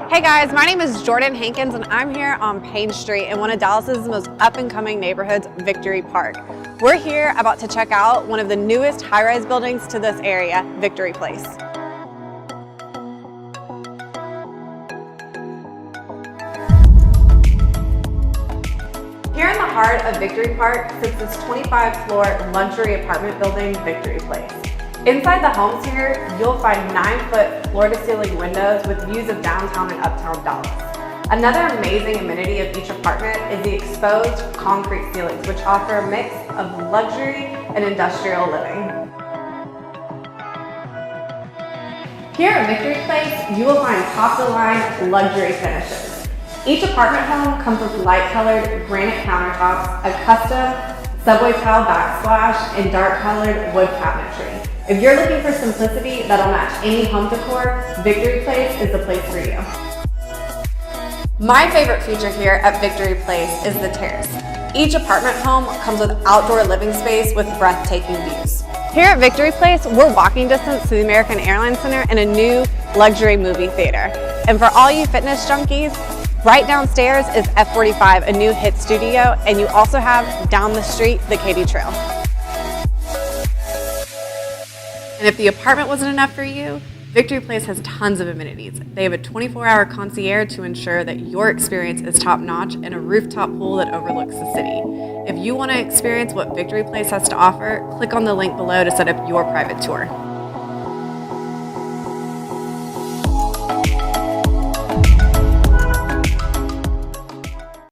Hey guys, my name is Jordan Hankins and I'm here on Payne Street in one of Dallas's most up-and-coming neighborhoods, Victory Park. We're here about to check out one of the newest high-rise buildings to this area, Victory Place. Here in the heart of Victory Park sits this 25-floor luxury apartment building, Victory Place. Inside the homes here, you'll find 9-foot floor-to-ceiling windows with views of downtown and uptown Dallas. Another amazing amenity of each apartment is the exposed concrete ceilings, which offer a mix of luxury and industrial living. Here at Victory Place, you will find top-of-the-line luxury finishes. Each apartment home comes with light-colored granite countertops, a custom subway tile backsplash, and dark-colored wood cabinetry. If you're looking for simplicity that'll match any home decor, Victory Place is the place for you. My favorite feature here at Victory Place is the terrace. Each apartment home comes with outdoor living space with breathtaking views. Here at Victory Place, we're walking distance to the American Airlines Center and a new luxury movie theater. And for all you fitness junkies, right downstairs is F45, a new HIIT studio, and you also have down the street the Katy Trail. And if the apartment wasn't enough for you, Victory Place has tons of amenities. They have a 24-hour concierge to ensure that your experience is top-notch and a rooftop pool that overlooks the city. If you want to experience what Victory Place has to offer, click on the link below to set up your private tour.